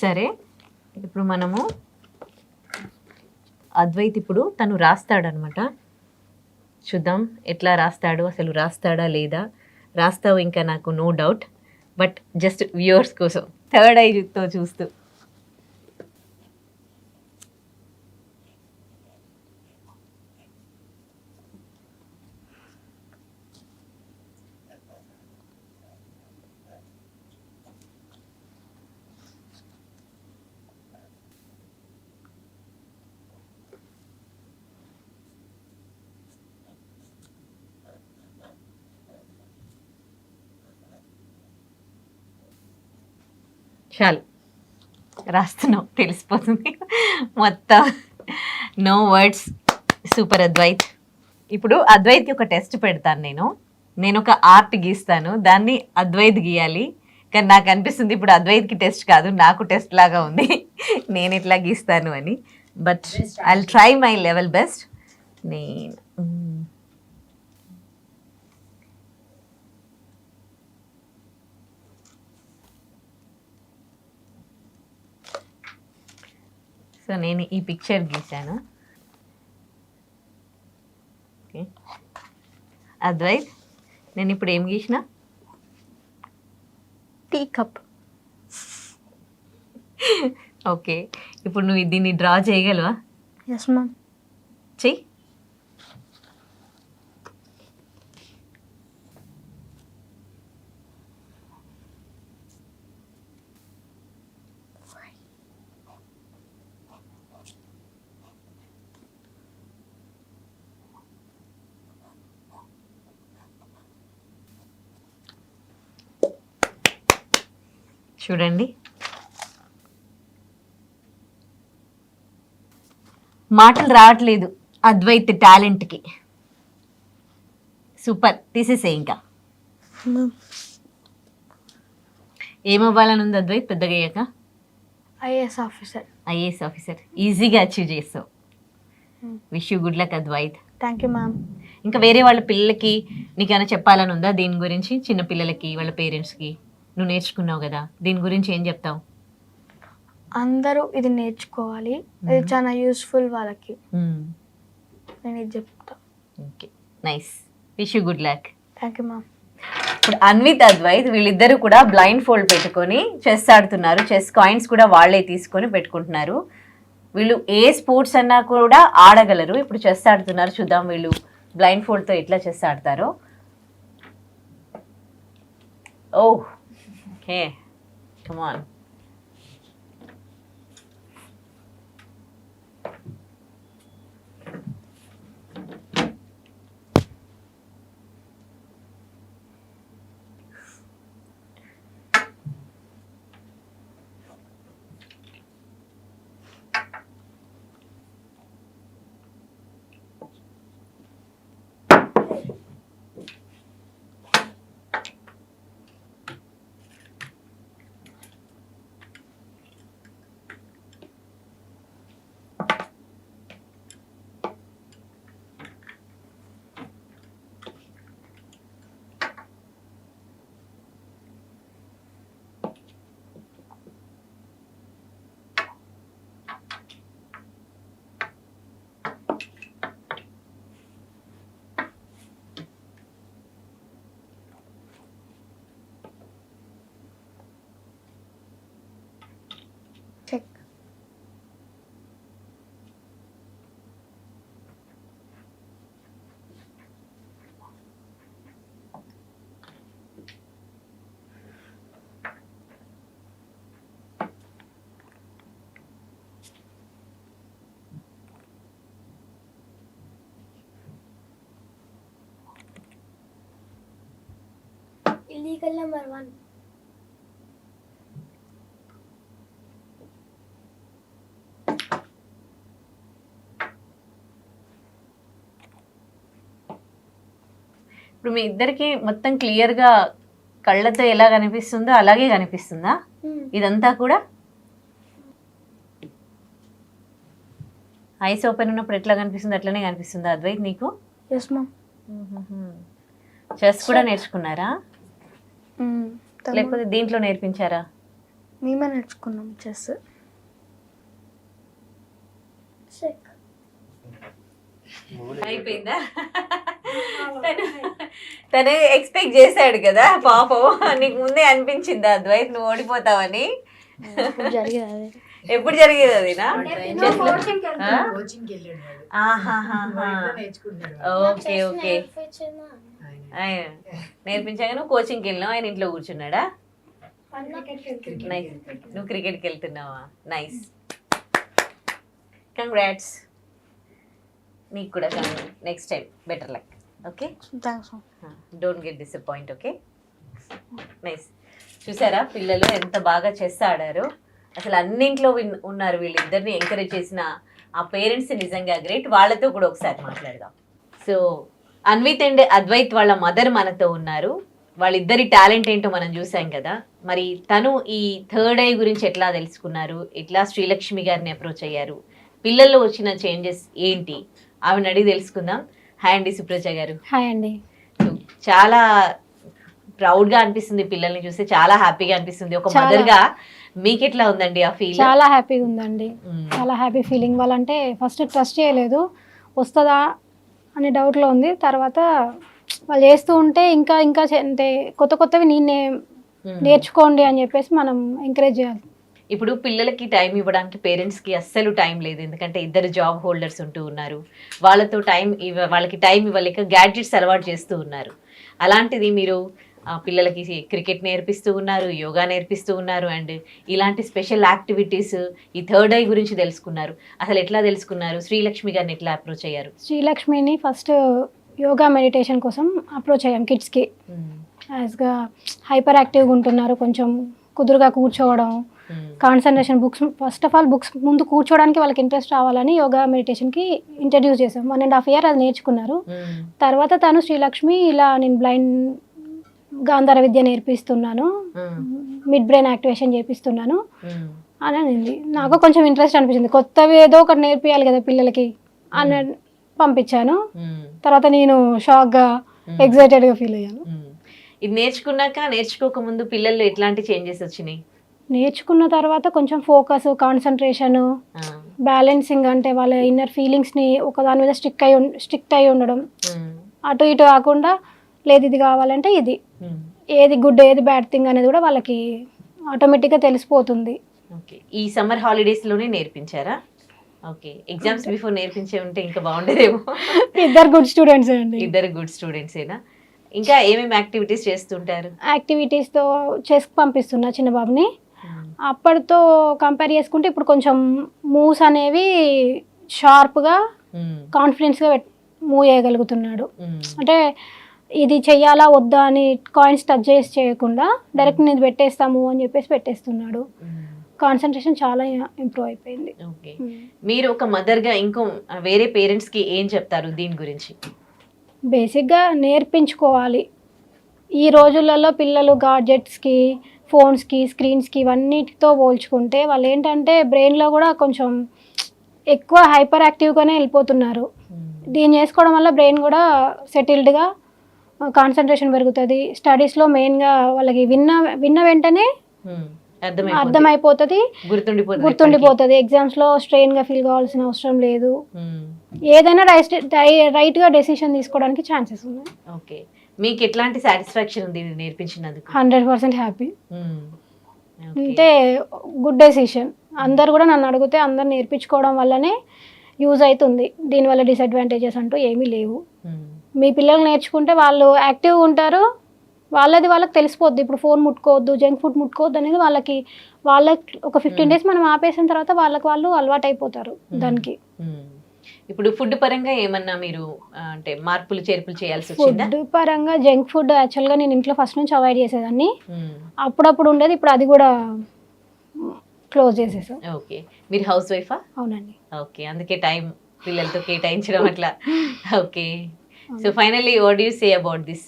సరే, ఇప్పుడు మనము అద్వైత్ ఇప్పుడు తను రాస్తాడనమాట. చూద్దాం ఎట్లా రాస్తాడు, అసలు రాస్తాడా లేదా. రాస్తావు ఇంకా నాకు no doubt, but just viewers కోసం థర్డ్ ఐతో చూస్తూ. చాలు, రాస్తున్నావు తెలిసిపోతుంది మొత్తం. No words. సూపర్ అద్వైత్. ఇప్పుడు అద్వైత్కి ఒక టెస్ట్ పెడతాను నేను ఒక ఆర్ట్ గీస్తాను, దాన్ని అద్వైత్ గీయాలి. కానీ నాకు అనిపిస్తుంది ఇప్పుడు అద్వైత్కి టెస్ట్ కాదు, నాకు టెస్ట్ లాగా ఉంది నేను ఎట్లా గీస్తాను అని. But I will try my level best. నేను సో నేను ఈ పిక్చర్ గీశాను. ఓకే అద్వైత్, నేను ఇప్పుడు ఏం గీసిన? Teacup. ఓకే, ఇప్పుడు నువ్వు దీన్ని డ్రా చేయగలవా? Yes, ma'am. చెయ్యి. చూడండి, మాటలు రావట్లేదు అద్వైత్ టాలెంట్కి. సూపర్, తీసేసే ఇంకా. ఏమవ్వాలని ఉంది అద్వైత్ పెద్దగా అయ్యాక? IAS officer. IAS officer. ఈజీగా అచీవ్ చేస్తావు. Wish you good luck Advait. Thank you, ma'am. ఇంకా వేరే వాళ్ళ పిల్లలకి నీకేమైనా చెప్పాలని ఉందా దీని గురించి? చిన్న పిల్లలకి, వాళ్ళ పేరెంట్స్కి నువ్వు నేర్చుకున్నావు కదా, దీని గురించి ఏం చెప్తావు? అందరూ ఇది నేర్చుకోవాలి, ఇది చాలా యూస్ఫుల్ వాళ్ళకి. నేను ఇది చెప్తా. Okay nice, wish you good luck. Thank you ma'am. ఇప్పుడు అన్విత్ అద్వైత్ వీళ్ళిద్దరూ కూడా బ్లైండ్ ఫోల్డ్ పెట్టుకొని చెస్ ఆడుతున్నారు. చెస్ కాయిన్స్ కూడా వాళ్ళే తీసుకొని పెట్టుకుంటున్నారు. వీళ్ళు ఏ స్పోర్ట్స్ అన్నా కూడా ఆడగలరు. ఇప్పుడు చెస్ ఆడుతున్నారు, చూద్దాం వీళ్ళు బ్లైండ్ ఫోల్డ్తో ఎట్లా చెస్ ఆడతారో. Oh okay, come on. Illegal number 1. ఇప్పుడు మీ ఇద్దరికి మొత్తం క్లియర్గా కళ్ళతో ఎలా కనిపిస్తుందో అలాగే కనిపిస్తుందా ఇదంతా కూడా? ఐస్ ఓపెన్ ఉన్నప్పుడు ఎట్లా కనిపిస్తుందో అట్లనే కనిపిస్తుందా అద్వైత్ నీకు? Yes ma'am. చెస్ కూడా నేర్చుకున్నారా లేకపోతే దీంట్లో నేర్పించారా? మేమే నేర్చుకున్నాం చెస్. Sick. అయిపోయిందా? తను ఎక్స్పెక్ట్ చేశాడు కదా పాపం. నీకు ముందే అనిపించిందా అద్వైత్ నువ్వు ఓడిపోతావని? జరిగేది అదే. ఎప్పుడు జరిగేది అదినా? Okay okay. నేర్పించాక నువ్వు కోచింగ్కి వెళ్ళినావు, ఆయన ఇంట్లో కూర్చున్నాడా? నైస్. నువ్వు క్రికెట్కి వెళ్తున్నావా? Nice, congrats. నీకు కూడా next time better luck. Okay, thanks ma'am. Don't get disappoint. Okay, nice. చూసారా పిల్లలు ఎంత బాగా చెస్ ఆడారు? అసలు అన్నింట్లో ఉన్నారు. వీళ్ళిద్దరిని ఎంకరేజ్ చేసిన ఆ పేరెంట్స్ నిజంగా గ్రేట్. వాళ్ళతో కూడా ఒకసారి మాట్లాడదాం. సో అన్విత్ అండ్ అద్వైత్ వాళ్ళ మదర్ మనతో ఉన్నారు. వాళ్ళిద్దరి టాలెంట్ ఏంటో మనం చూసాం కదా. మరి తను ఈ థర్డ్ ఐ గురించి ఎట్లా తెలుసుకున్నారు, ఎట్లా శ్రీలక్ష్మి గారిని అప్రోచ్ అయ్యారు, పిల్లల్లో వచ్చిన చేంజెస్ ఏంటి, ఆవిడని అడిగి తెలుసుకుందాం. హాయ్ అండి సుప్రజ గారు. హాయ్ అండి. చాలా ప్రౌడ్గా అనిపిస్తుంది పిల్లల్ని చూస్తే, చాలా హ్యాపీగా అనిపిస్తుంది. ఒక మదర్గా మీకు ఎట్లా ఉందండి ఆ ఫీల్? చాలా హ్యాపీగా ఉందండి. చాలా హ్యాపీ ఫీలింగ్. వాళ్ళంటే ఫస్ట్ ట్రస్ట్ చేయలేదు, వస్తుందా అనే డౌట్లో ఉంది. తర్వాత వాళ్ళు చేస్తూ ఉంటే ఇంకా ఇంకా అంటే కొత్త కొత్తవి నేనే నేర్చుకోండి అని చెప్పేసి మనం ఎంకరేజ్ చేయాలి. ఇప్పుడు పిల్లలకి టైం ఇవ్వడానికి పేరెంట్స్కి అస్సలు టైం లేదు. ఎందుకంటే ఇద్దరు జాబ్ హోల్డర్స్ ఉంటూ ఉన్నారు. వాళ్ళతో వాళ్ళకి టైం ఇవ్వలేక గ్యాడ్జెట్స్ అలవాటు చేస్తూ ఉన్నారు. అలాంటిది మీరు పిల్లలకి క్రికెట్ నేర్పిస్తూ ఉన్నారు, యోగా నేర్పిస్తూ ఉన్నారు, అండ్ ఇలాంటి స్పెషల్ యాక్టివిటీస్ ఈ థర్డ్ ఐ గురించి తెలుసుకున్నారు. అసలు ఎట్లా తెలుసుకున్నారు? శ్రీలక్ష్మి గారిని ఎట్లా అప్రోచ్ అయ్యారు? శ్రీలక్ష్మిని ఫస్ట్ యోగా మెడిటేషన్ కోసం అప్రోచ్ అయ్యాం. కిడ్స్కి యాజ్గా హైపర్ యాక్టివ్గా ఉంటున్నారు, కొంచెం కుదురుగా కూర్చోవడం, concentration, books, first of all books ముందు కూర్చోవడానికి వాళ్ళకి ఇంట్రెస్ట్ రావాలని యోగా మెడిటేషన్కి ఇంట్రడ్యూస్ చేసాం. 1.5 years అది నేర్చుకున్నారు. తర్వాత తను శ్రీలక్ష్మి ఇలా నేను బ్లైండ్ గాంధార విద్య నేర్పిస్తున్నాను, మిడ్ బ్రెయిన్ యాక్టివేషన్ చేపిస్తున్నాను అని అనింది. నాకు కొంచెం ఇంట్రెస్ట్ అనిపించింది, కొత్తవి ఏదో ఒకటి నేర్పియాలి కదా పిల్లలకి అని పంపించాను. తర్వాత నేను షాక్గా ఎగ్జైటెడ్గా ఫీల్ అయ్యాను. ఇది నేర్చుకోక ముందు పిల్లల్లో ఎట్లాంటి చేంజెస్ వచ్చినాయి? నేర్చుకున్న తర్వాత కొంచెం ఫోకస్, కాన్సన్ట్రేషన్, బ్యాలెన్సింగ్, అంటే వాళ్ళ ఇన్నర్ ఫీలింగ్స్ని ఒకదాని మీద స్ట్రిక్ట్ అయి ఉండడం, అటు ఇటు కాకుండా లేదు ఇది కావాలంటే ఇది, ఏది గుడ్ ఏది బ్యాడ్ థింగ్ అనేది కూడా వాళ్ళకి ఆటోమేటిక్గా తెలిసిపోతుంది. ఓకే, ఈ సమ్మర్ హాలిడేస్లోనే నేర్పించారా? ఓకే, ఎగ్జామ్స్ బిఫోర్ నేర్పించే ఉంటే ఇంకా బాగుండేదేమో. ఇద్దరు గుడ్ స్టూడెంట్స్ అండి. ఇద్దరు గుడ్ స్టూడెంట్సేనా? ఇంకా ఏమేమి యాక్టివిటీస్ చేస్తుంటారు? యాక్టివిటీస్తో చెస్కి పంపిస్తున్నా చిన్న బాబుని. అప్పటితో కంపేర్ చేసుకుంటే ఇప్పుడు కొంచెం మూవ్స్ అనేవి షార్ప్గా, కాన్ఫిడెన్స్గా మూవ్ చేయగలుగుతున్నాడు. అంటే ఇది చెయ్యాలా వద్దా అని కాయిన్స్ టచ్ చేసి చేయకుండా డైరెక్ట్ నేను పెట్టేస్తాము అని చెప్పేసి పెట్టేస్తున్నాడు. కాన్సన్ట్రేషన్ చాలా ఇంప్రూవ్ అయిపోయింది. ఓకే, మీరు ఒక మదర్గా ఇంకో వేరే పేరెంట్స్కి ఏం చెప్తారు దీని గురించి? బేసిక్గా నేర్పించుకోవాలి. ఈ రోజులలో పిల్లలు గాడ్జెట్స్కి, ఫోన్స్కి, స్క్రీన్స్కి ఇవన్నిటితో పోల్చుకుంటే వాళ్ళు ఏంటంటే బ్రెయిన్లో కూడా కొంచెం ఎక్కువ హైపర్ యాక్టివ్గానే వెళ్ళిపోతున్నారు. దీన్ని చేసుకోవడం వల్ల బ్రెయిన్ కూడా సెటిల్డ్గా, కాన్సన్ట్రేషన్ పెరుగుతుంది. స్టడీస్లో మెయిన్గా వాళ్ళకి విన్న వెంటనే అర్థమైపోతుంది, గుర్తుండిపోతుంది. ఎగ్జామ్స్లో స్ట్రెయిన్గా ఫీల్ కావాల్సిన అవసరం లేదు. ఏదైనా రైట్గా డెసిషన్ తీసుకోవడానికి ఛాన్సెస్ ఉన్నాయి. ఓకే, మీకు ఎట్లాంటి సాటిస్ఫాక్షన్ ఉంది నేర్పించినందుకు? 100% హ్యాపీ. అంటే గుడ్ డెసిషన్. అందరు కూడా నన్ను అడిగితే అందరు నేర్పించుకోవడం వల్లనే యూజ్ అవుతుంది. దీనివల్ల డిసడ్వాంటేజెస్ అంటూ ఏమీ లేవు. మీ పిల్లలు నేర్చుకుంటే వాళ్ళు యాక్టివ్గా ఉంటారు, వాళ్ళకి తెలిసిపోద్ది. ఇప్పుడు ఫోన్ ముట్టుకోవద్దు, జంక్ ఫుడ్ ముట్టుకోవద్దు అనేది వాళ్ళకి ఒక 15 days మనం ఆపేసిన తర్వాత వాళ్ళు అలవాటు అయిపోతారు దానికి. ఇప్పుడు ఫుడ్ పరంగా ఏమన్నా మీరు అంటే మార్పులు చేర్పులు చేయాల్సి వచ్చిందా? ఫుడ్ పరంగా జంక్ ఫుడ్ యాక్చువల్గా నేను ఇంట్లో ఫస్ట్ నుంచి అవాయిడ్ చేసేదాన్ని. మ్మ్. అప్పుడప్పుడు ఉండేది, ఇప్పుడు అది కూడా క్లోజ్ చేసేసాం. ఓకే, మీరు హౌస్ వైఫా? అవునండి. ఓకే, అందుకే టైం పిల్లలతో కేటాయించడం అట్లా. Okay, so finally what do you say about this?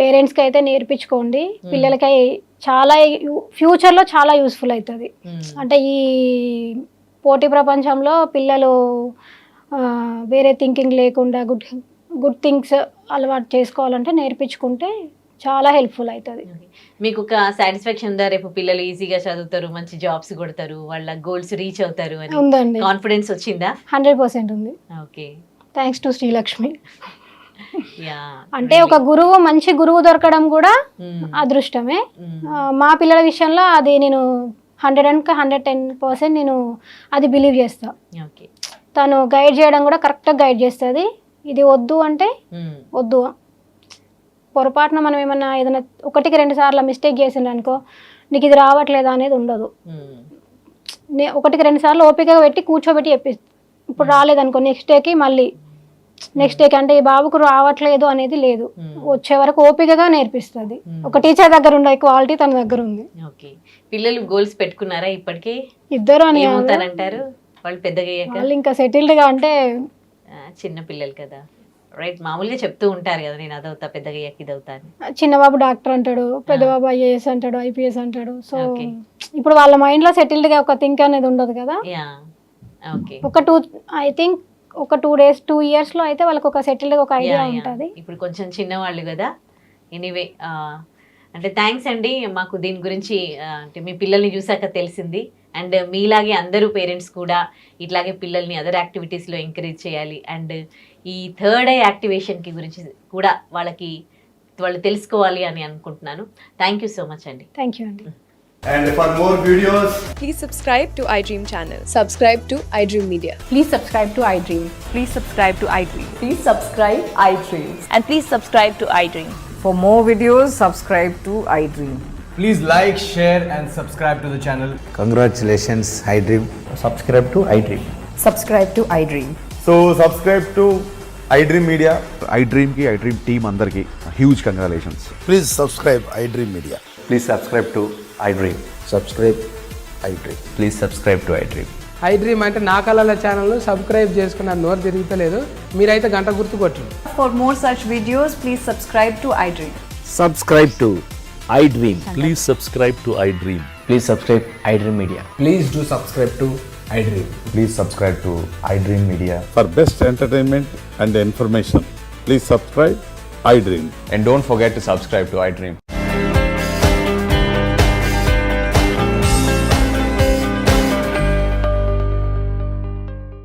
పేరెంట్స్కి అయితే నేర్పించుకోండి, పిల్లలకి చాలా ఫ్యూచర్లో చాలా యూస్ఫుల్ అవుతుంది. అంటే ఈ పోటీ ప్రపంచంలో పిల్లలు వేరే థింకింగ్ లేకుండా గుడ్ థింగ్స్ అలవాటు చేసుకోవాలంటే నేర్పించుకుంటే చాలా హెల్ప్ఫుల్ అవుతుంది. మీకు ఒక సాటిస్ఫాక్షన్ ఉందా, రేపు పిల్లలు ఈజీగా చదువుతారు, మంచి జాబ్స్ కొడతారు, వాళ్ళ గోల్స్ రీచ్ అవుతారు అని ఉందండి, కాన్ఫిడెన్స్ వచ్చిందా? 100% ఉంది. Okay, thanks to Srilakshmi. Yeah, అంటే ఒక గురువు, మంచి గురువు దొరకడం కూడా అదృష్టమే. మా పిల్లల విషయంలో అది నేను 110% నేను అది బిలీవ్ చేస్తా. ఓకే, తను గైడ్ చేయడం కూడా కరెక్ట్గా గైడ్ చేస్తుంది. ఇది వద్దు అంటే వద్దు, పొరపాటున మనం ఏమన్నా ఏదైనా 1-2 సార్లు మిస్టేక్ చేసిండ్రు అనుకో, నీకు ఇది రావట్లేదా అనేది ఉండదు. 1-2 సార్లు ఓపికగా పెట్టి కూర్చోబెట్టి చెప్పిస్తుంది. ఇప్పుడు రాలేదనుకో, నెక్స్ట్ డేకి మళ్ళీ నెక్స్ట్ డేకి, అంటే ఈ బాబుకు రావట్లేదు అనేది లేదు, వచ్చే వరకు ఓపికగా నేర్పిస్తుంది. ఒక టీచర్ దగ్గర ఉండే క్వాలిటీ తన దగ్గర ఉంది. ఓకే, పిల్లలు గోల్స్ పెట్టుకున్నారా ఇప్పటికే? ఇద్దరు అని ఏమవుతారంటారు వాళ్ళు పెద్దగా అయ్యాక? వాళ్ళు ఇంకా సెటిల్డ్గా, అంటే చిన్న పిల్లలు కదా, రైట్, మామూలుగా చెప్తూ ఉంటారు కదా, నేను అదవుతా పెద్దగా అయ్యాక ఇది అవుతా అని. చిన్నబాబు డాక్టర్ అంటాడు, పెద్దబాబు IAS అంటాడు, IPS అంటాడు. So Okay. ఇప్పుడు వాళ్ళ మైండ్లో సెటిల్డ్గా ఒక థింక్ అనేది ఉండదు కదా. యా, ఓకే, ఐ థింక్ ఒక 2 yearsలో అయితే వాళ్ళకి ఒక సెటిల్డ్గా ఒక ఐడియా ఉంటుంది. ఇప్పుడు కొంచెం చిన్నవాళ్ళు కదా. ఎనీవే, అంటే థ్యాంక్స్ అండి, మాకు దీని గురించి అంటే మీ పిల్లల్ని చూసాక తెలిసింది. అండ్ మీలాగే అందరూ పేరెంట్స్ కూడా ఇట్లాగే పిల్లల్ని అదర్ యాక్టివిటీస్లో ఎంకరేజ్ చేయాలి. అండ్ ఈ థర్డ్ ఐ యాక్టివేషన్కి గురించి కూడా వాళ్ళు తెలుసుకోవాలి అని అనుకుంటున్నాను. థ్యాంక్ యూ సో మచ్ అండి. థ్యాంక్ యూ అండి. And for more videos, Please subscribe to iDream channel. Subscribe to iDream Media. Please subscribe to iDream. Please subscribe to iDream. Please subscribe iDream. And please subscribe to iDream. For more videos, subscribe to iDream. please like, share, and subscribe to the channel. Congratulations, iDream. Subscribe to iDream. Subscribe to iDream. So subscribe to iDream Media. iDream ki iDream team అందరికి huge congratulations. Please subscribe iDream Media. Please subscribe to iDream. Subscribe iDream. Please subscribe to iDream. iDream అంటే నా కళల channel subscribe చేసుకున్న నోరు తిరుగుతలేదు, మీరైతే గంట గుర్తు కొట్టండి. For more such videos, please subscribe to iDream. Subscribe to iDream. Please subscribe to iDream. Please subscribe iDream Media. Please do subscribe to iDream. Please subscribe to iDream Media. For best entertainment and information, please subscribe iDream. And don't forget to subscribe to iDream.